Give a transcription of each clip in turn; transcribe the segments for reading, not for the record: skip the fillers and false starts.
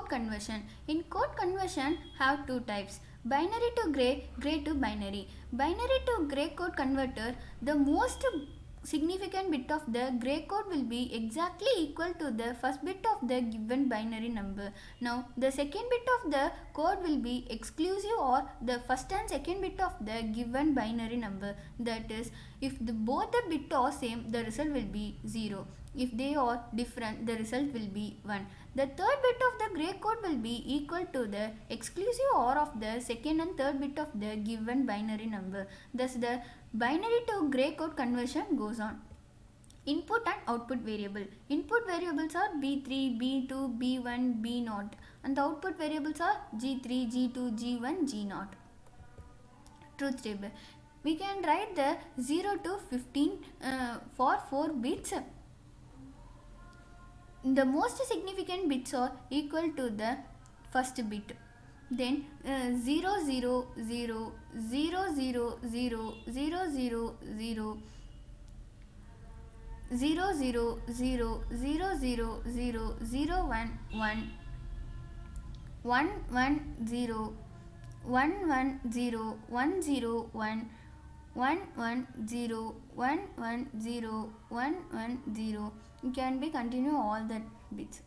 code conversion. In code conversion have two types: binary to gray, gray to binary. Binary to gray code converter, the most significant bit of the gray code will be exactly equal to the first bit of the given binary number. Now the second bit of the code will be exclusive or the first and second bit of the given binary number. That is, if both the bits are same, the result will be 0. If they are different, the result will be 1. The third bit of the gray code will be equal to the exclusive OR of the second and third bit of the given binary number. Thus the binary to gray code conversion goes on. Input and output variable. Input variables are B3, B2, B1, B0, and the output variables are G3, G2, G1, G0. Truth table. We can write the 0 to 15 for 4 bits. The most significant bits are equal to the first bit. Then 0 0 0 0 0 0 0 0 0 0 0 0 0 0 0 0 1 1 1 1 0 1 1 0 1 0 1 1 1 0 1 1 0 1 1 0. You can be continue all the bits.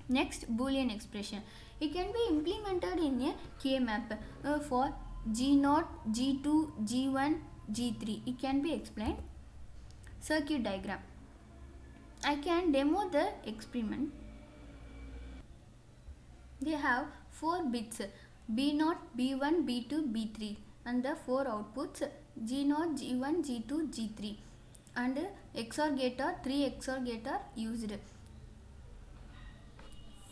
Next, Boolean expression. It can be implemented in a K-map for G0, G2, G1, G3. It can be explained. Circuit diagram. I can demo the experiment. They have 4 bits B0, B1, B2, B3 and the 4 outputs G0, G1, G2, G3 and XOR gate or 3 XOR gate are used.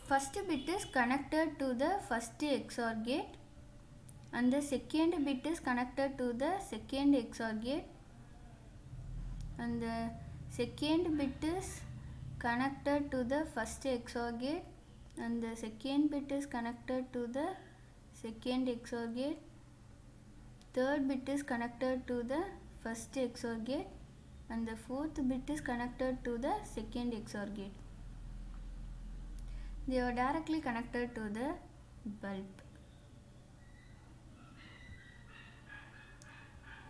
First bit is connected to the first XOR gate and the second bit is connected to the second XOR gate and the second bit is connected to the first XOR gate and the second bit is connected to the second XOR gate. Third bit is connected to the first XOR gate and the fourth bit is connected to the second XOR gate. They are directly connected to the bulb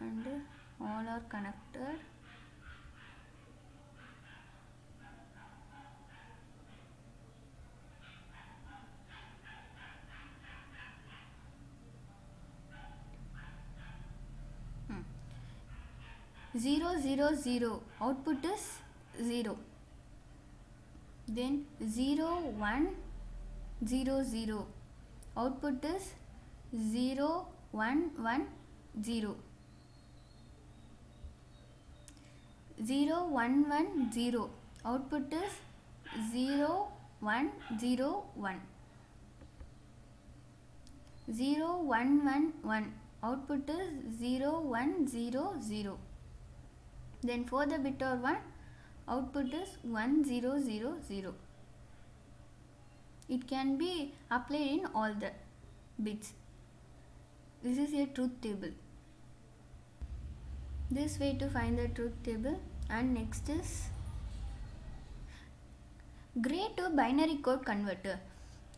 and all are connected. Zero 0 0 output is 0. Then 0 1 0 0 output is 0 1 1 0. 0 1 1 0 output is 0 1 0 1. 0 1 1 1 output is 0 1 0 0. Then for the bit or 1, output is 1 0 0 0. It can be applied in all the bits. This is a truth table. This way to find the truth table. And next is gray to binary code converter.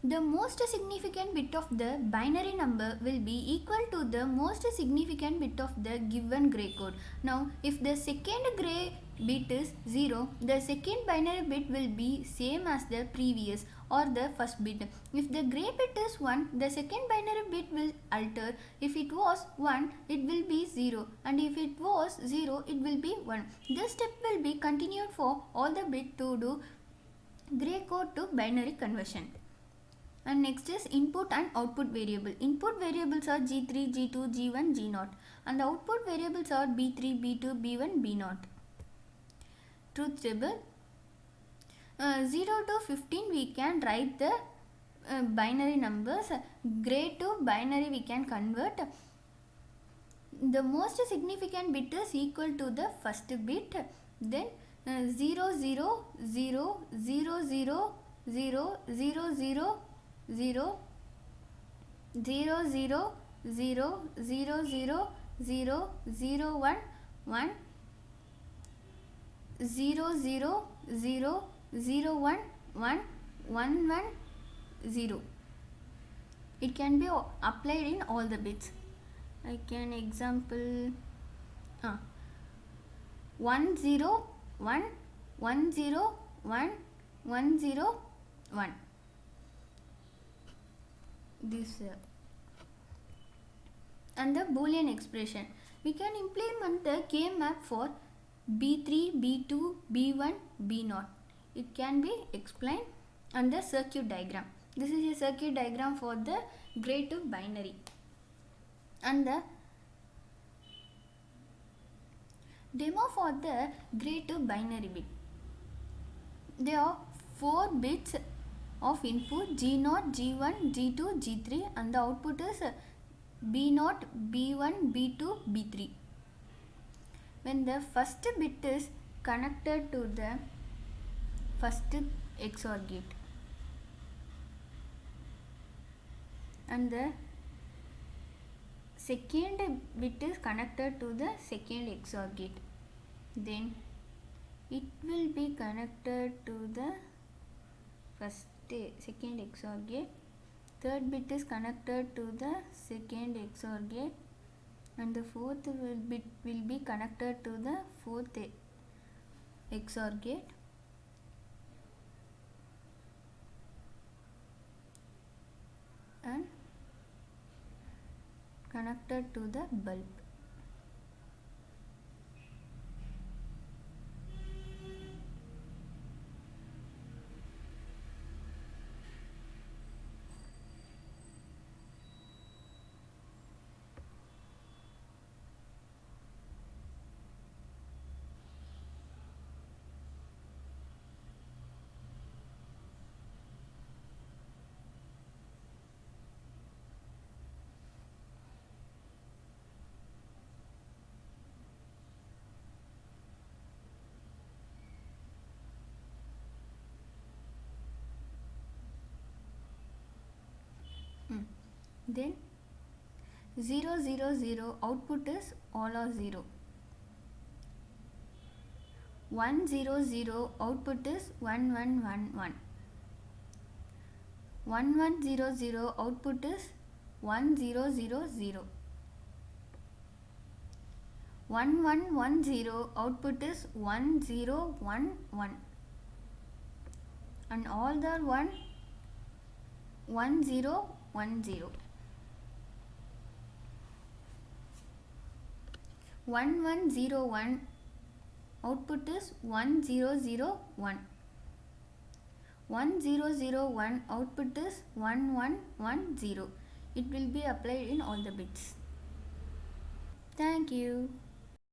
The most significant bit of the binary number will be equal to the most significant bit of the given gray code. Now, if the second gray bit is 0, the second binary bit will be same as the previous or the first bit. If the gray bit is 1, the second binary bit will alter. If it was 1, it will be 0, and if it was 0, it will be 1. This step will be continued for all the bits to do gray code to binary conversion. And next is input and output variable. Input variables are G3, G2, G1, G0 and the output variables are B3, B2, B1, B0. Truth table. 0 to 15 we can write the binary numbers. Gray to binary we can convert. The most significant bit is equal to the first bit. Then 0 0 0 0 0 0 0 0 0 0 0 0 0 0 0 0 1 1 0 0 0 0 1 1 1 1 0. It can be applied in all the bits. I can example 1 0 1 1 0 1 1 0 1. This and the Boolean expression. We can implement the K map for B3, B2, B1, B0. It can be explained on the circuit diagram. This is a circuit diagram for the gray to binary. And the demo for the gray to binary bit. There are 4 bits of input G0, G1, G2, G3 and the output is B0, B1, B2, B3. When the first bit is connected to the first XOR gate and the second bit is connected to the second XOR gate, then it will be connected to the second XOR gate. Third bit is connected to the second XOR gate and the fourth bit will be connected to the fourth XOR gate and connected to the bulb. Then 0 0 0 output is all are 0. 1 0 0 output is 1 1 1 1. 1 1 0 0 output is 1 0 0 0. 1 1 1 0 output is 1 0 1 1 and all the 1 1 0 1 0. 1 1 0 1 output is 1 0 0 1. 1 0 0 1 output is 1 1 1 0. It will be applied in all the bits. Thank you.